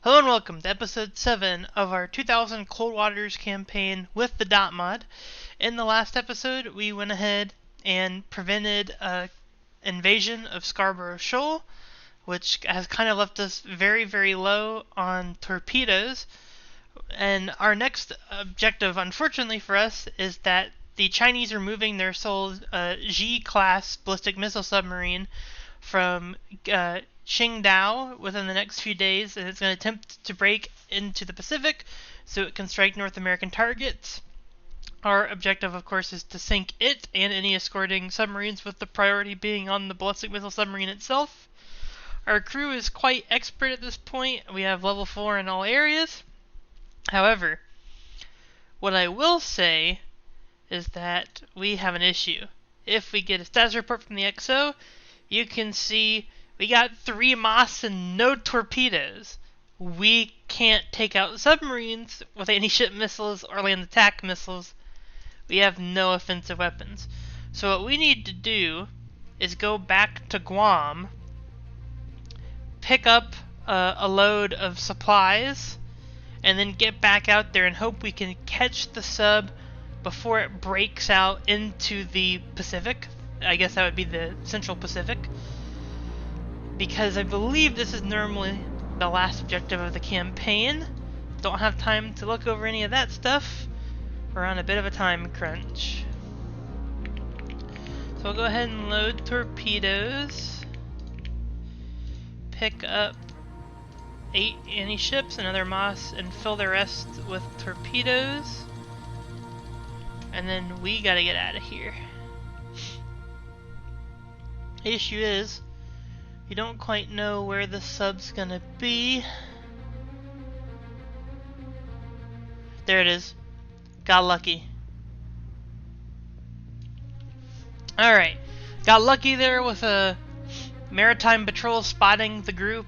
Hello and welcome to episode 7 of our 2000 Cold Waters campaign with the dot mod. In the last episode, we went ahead and prevented an invasion of Scarborough Shoal, which has kind of left us very, very low on torpedoes. And our next objective, unfortunately for us, is that the Chinese are moving their sole G-class ballistic missile submarine from Qingdao within the next few days, and it's going to attempt to break into the Pacific so it can strike North American targets. Our objective, of course, is to sink it and any escorting submarines, with the priority being on the ballistic missile submarine itself. Our crew is quite expert at this point. We have level 4 in all areas. However, what I will say is that we have an issue. If we get a status report from the XO, you can see we got 3 Moss and no torpedoes. We can't take out submarines with anti-ship missiles or land attack missiles. We have no offensive weapons. So what we need to do is go back to Guam, pick up a load of supplies, and then get back out there and hope we can catch the sub before it breaks out into the Pacific. I guess that would be the Central Pacific, because I believe this is normally the last objective of the campaign. Don't have time to look over any of that stuff. We're on a bit of a time crunch. So we'll go ahead and load torpedoes. Pick up 8 anti-ships, another Moss, and fill the rest with torpedoes. And then we gotta get out of here. The issue is, you don't quite know where the sub's gonna be. There it is. Got lucky. Alright. Got lucky there with a maritime patrol spotting the group,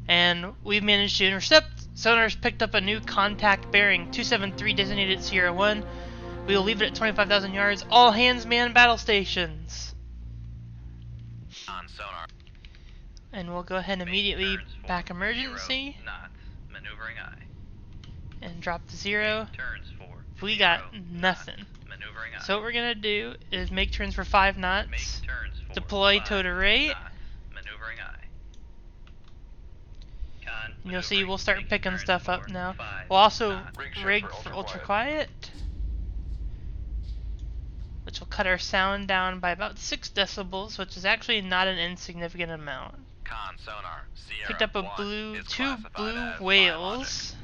and we've managed to intercept. Sonar's picked up a new contact bearing 273 designated Sierra 1. We will leave it at 25,000 yards. All hands man battle stations. On sonar. And we'll go ahead and immediately back emergency. 0 knots. Maneuvering eye. And drop the 0. Turns for We 0 got knots. nothing. Maneuvering eye. So what we're gonna do is make turns for 5 knots. Make turns for Deploy 5 tow to rate. knots. Maneuvering eye. You'll see we'll start Make picking turns stuff for up now. 5 We'll also knots. rig for ultra quiet, which will cut our sound down by about 6 decibels, which is actually not an insignificant amount. Con sonar. Sierra Picked up a 1 blue, is 2 classified blue as whales.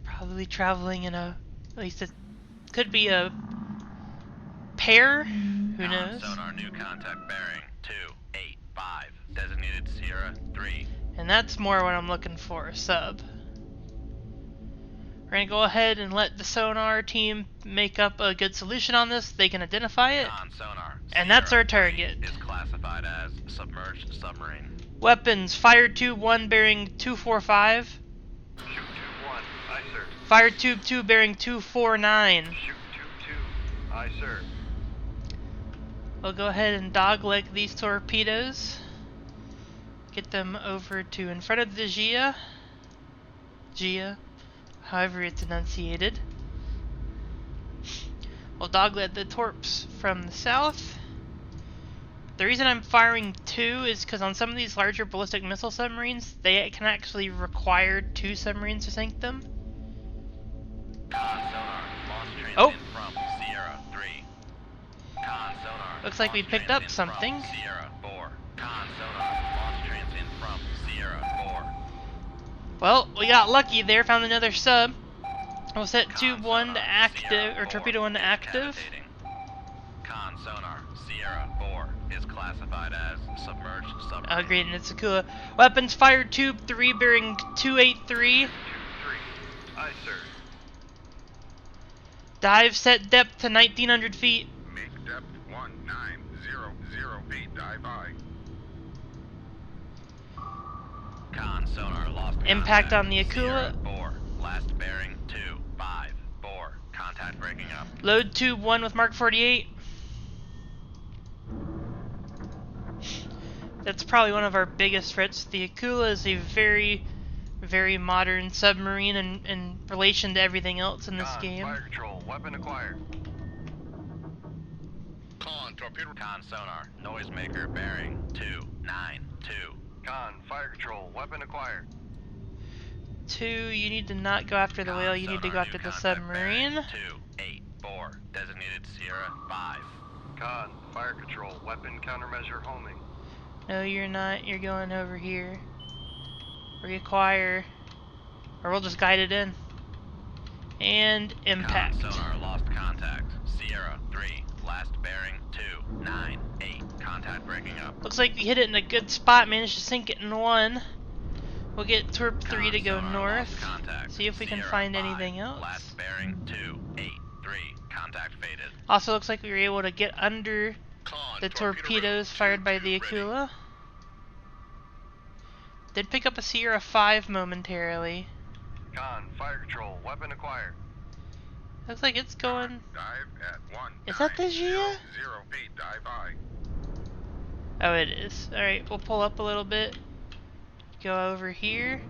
Probably traveling in a, at least it could be a pair. Who Con knows? sonar new contact bearing 285 designated Sierra 3. And that's more what I'm looking for, a sub. We're gonna go ahead and let the sonar team make up a good solution on this. They can identify it. Con sonar. And that's Sierra our target. 3 is classified as submerged submarine. Weapons, fire tube 1 bearing 245. Shoot tube 1, aye sir. Fire tube 2 bearing 249. Shoot tube 2, aye sir. We'll go ahead and dogleg these torpedoes. Get them over to in front of the Gia, however it's enunciated. We'll dogleg the torps from the south. The reason I'm firing 2 is because on some of these larger ballistic missile submarines, they can actually require 2 submarines to sink them. Con sonar. Launch transient Oh. from Sierra 3. Con sonar. Looks like we Launch picked up transient something. From Sierra 4. Con sonar. Launch transient from Sierra 4. Well, we got lucky there, found another sub. We'll set Con tube 1 to sonar, active, Sierra or 4 torpedo 1 to is active. cavitating. Con sonar. Sierra 4 is classified as submerged submarine. Agreed, and it's a cool. Weapons, fire tube 3 bearing 283. Tube 3, aye sir. Dive set depth to 1900 feet. Make depth 1900 feet, dive aye. Con sonar lost Impact contact. on the Sierra Akula. 4. Last bearing 254. Contact breaking up. Load tube 1 with Mark 48. That's probably one of our biggest threats. The Akula is a very, very modern submarine in relation to everything else in this Con, game. fire control, weapon acquired. Con, torpedo. Con sonar, noisemaker bearing 292. Con, fire control, weapon acquired. 2, you need to not go after the whale, you need to go after the submarine. 284, designated Sierra 5. Con, fire control, weapon countermeasure homing. No, you're not. You're going over here. Reacquire. Or we'll just guide it in. And impact. Con sonar lost contact. Sierra 3, last bearing 298. Contact breaking up. Looks like we hit it in a good spot, managed to sink it in 1. We'll get Torp 3 to go north. See if we can find anything else. Last bearing 283. Contact faded. Also looks like we were able to get under the torpedoes fired by the Akula. Did pick up a Sierra 5 momentarily. Con, fire control, weapon acquired. Looks like it's going... Dive at 1. Is that the Gia? 0 feet, dive high. Oh, it is. Alright, we'll pull up a little bit. Go over here.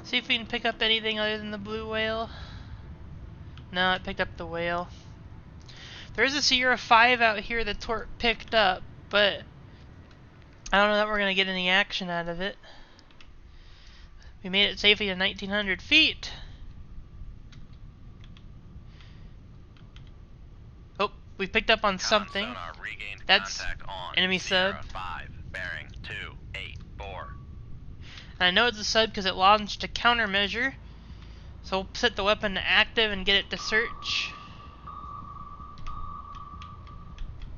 See if we can pick up anything other than the blue whale. No, it picked up the whale. There is a Sierra 5 out here that Torp picked up, but I don't know that we're going to get any action out of it. We made it safely to 1900 feet. Oh, we picked up on something. Sonar regained That's contact on enemy Sierra sub. 5, bearing 284. And I know it's a sub because it launched a countermeasure. So we'll set the weapon to active and get it to search.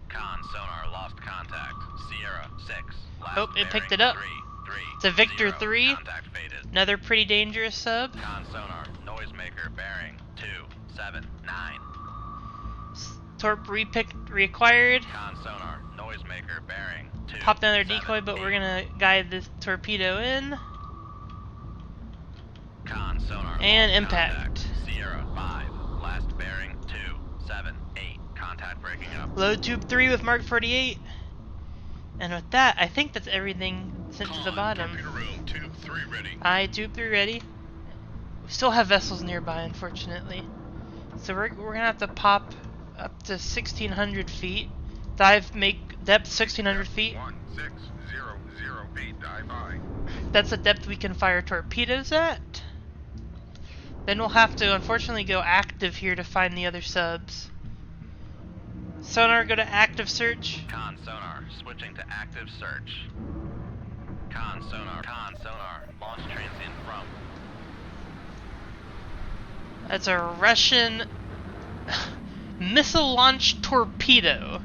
Con sonar lost contact. Sierra 6. Last Oh, it picked bearing it up. 330. It's a Victor 3. Contact faded. Another pretty dangerous sub. Con sonar noisemaker bearing 279. Torp reacquired. Con sonar noisemaker bearing 2. Popped another decoy, but we're gonna guide this torpedo in. Con sonar And lost impact. contact. Sierra 5. Last bearing 278. Contact breaking up. Load tube 3 with Mark 48. And with that, I think that's everything sent to the bottom. Torpedo room, tube 3 ready. Aye, tube 3 ready. We still have vessels nearby, unfortunately. So we're gonna have to pop up to 1600 feet. Dive, make depth 1600 feet. 1600 feet, dive high. That's the depth we can fire torpedoes at. Then we'll have to, unfortunately, go active here to find the other subs. Sonar, go to active search. Con sonar switching to active search. Con sonar launch transient from. That's a Russian missile launch torpedo.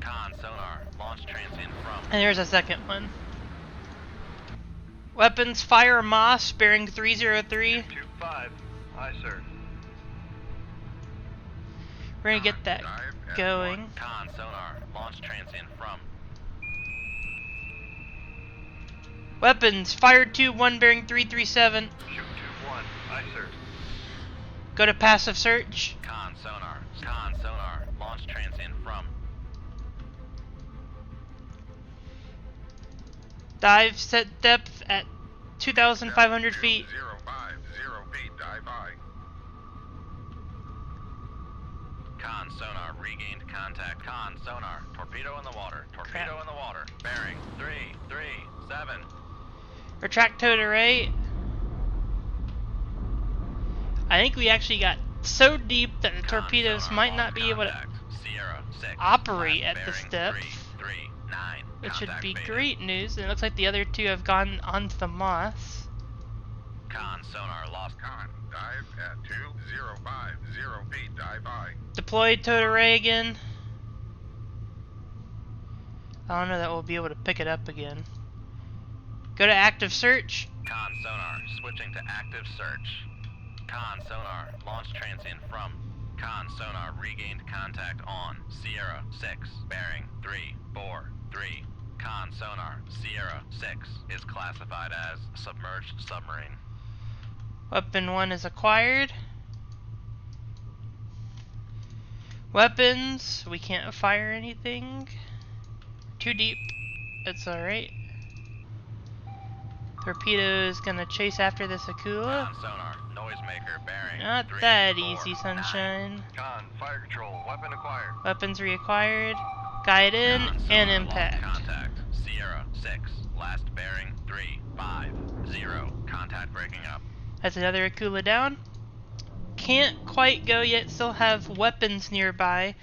Con sonar launch transient from. And there's a second one. Weapons, fire Moss, bearing 303. Tube 5, aye sir. We're gonna get that Dive at going. 1. Con sonar launch transient from. Weapons, fire tube 1, bearing 337. Shoot tube 1, aye sir. Go to passive search. Con sonar launch transient from. Dive, set depth at 2,500 feet. 050 feet, dive high. Con sonar regained contact. Con sonar torpedo in the water. Torpedo Crap. in the water. Bearing 337. Retract tow to right. I think we actually got so deep that the Con torpedoes sonar might lost not be able to contact. Sierra 6. operate Last at this bearing depth. 339. Which should Contact be faded. great news. And it looks like the other two have gone onto the moss. Con sonar lost Con, dive at 2050 feet, dive high. Deploy tow to ray again. I don't know that we'll be able to pick it up again. Go to active search. Con sonar switching to active search. Con sonar launch transient from. Con sonar regained contact on Sierra 6 bearing 343. Con sonar Sierra 6 is classified as submerged submarine. Weapon 1 is acquired. Weapons, we can't fire anything. Too deep. It's alright. Torpedo is gonna chase after this Akula. Con sonar, noisemaker bearing. Not 3, that 4, easy, 9. sunshine. Con, fire control, weapon acquired. Weapons reacquired. Guide in Con and sonar, impact. lost contact. Sierra 6, last bearing 3, 5, 0. Contact breaking up. That's another Akula down. Can't quite go yet, still have weapons nearby.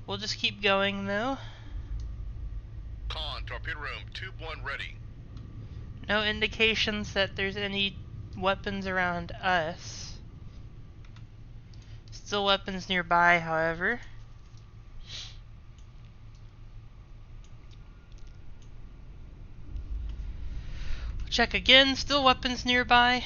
We'll just keep going though. Con, torpedo room, tube 1 ready. No indications that there's any weapons around us. Still weapons nearby, however. Check again, still weapons nearby.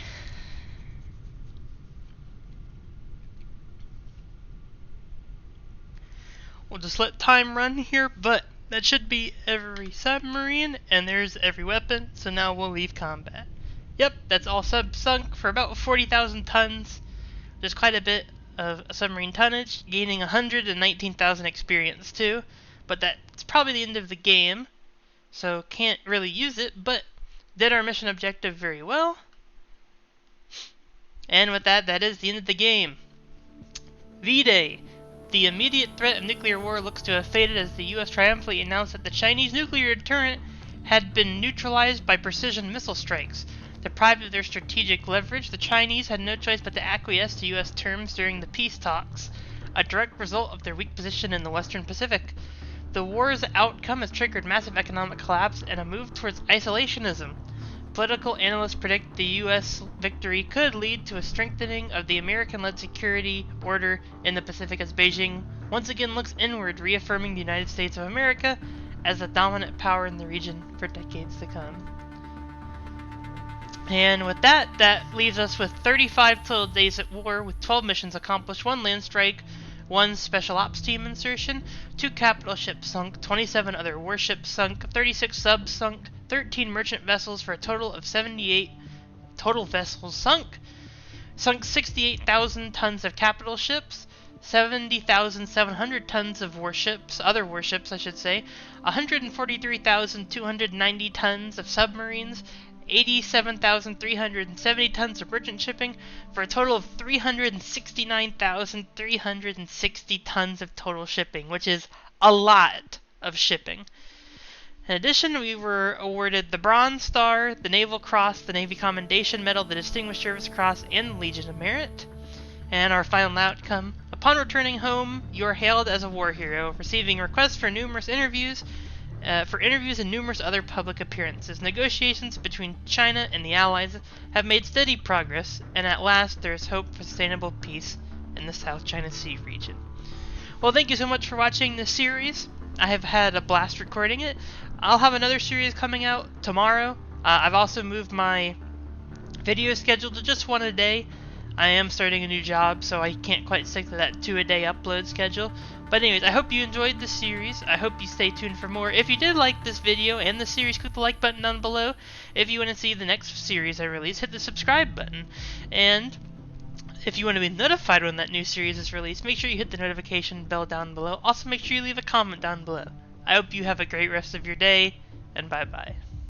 We'll just let time run here, but that should be every submarine, and there's every weapon, so now we'll leave combat. Yep, that's all subs sunk for about 40,000 tons. There's quite a bit of submarine tonnage, gaining 119,000 experience too, but that's probably the end of the game, so can't really use it, but did our mission objective very well. And with that, that is the end of the game. V-Day. The immediate threat of nuclear war looks to have faded as the U.S. triumphantly announced that the Chinese nuclear deterrent had been neutralized by precision missile strikes. Deprived of their strategic leverage, the Chinese had no choice but to acquiesce to U.S. terms during the peace talks, a direct result of their weak position in the Western Pacific. The war's outcome has triggered massive economic collapse and a move towards isolationism. Political analysts predict the U.S. victory could lead to a strengthening of the American-led security order in the Pacific as Beijing once again looks inward, reaffirming the United States of America as the dominant power in the region for decades to come. And with that, that leaves us with 35 total days at war, with 12 missions accomplished, 1 land strike, 1 special ops team insertion, 2 capital ships sunk, 27 other warships sunk, 36 subs sunk, 13 merchant vessels for a total of 78 total vessels sunk. Sunk 68,000 tons of capital ships, 70,700 tons of warships, other warships I should say, 143,290 tons of submarines, 87,370 tons of merchant shipping, for a total of 369,360 tons of total shipping, which is a lot of shipping. In addition, we were awarded the Bronze Star, the Naval Cross, the Navy Commendation Medal, the Distinguished Service Cross, and the Legion of Merit. And our final outcome: upon returning home, you are hailed as a war hero, receiving requests for numerous interviews, and numerous other public appearances. Negotiations between China and the Allies have made steady progress, and at last there is hope for sustainable peace in the South China Sea region. Well, thank you so much for watching this series. I have had a blast recording it. I'll have another series coming out tomorrow. I've also moved my video schedule to just 1 a day. I am starting a new job, so I can't quite stick to that 2-a-day upload schedule. But anyways, I hope you enjoyed this series. I hope you stay tuned for more. If you did like this video and the series, click the like button down below. If you want to see the next series I release, hit the subscribe button. And if you want to be notified when that new series is released, make sure you hit the notification bell down below. Also, make sure you leave a comment down below. I hope you have a great rest of your day, and bye-bye.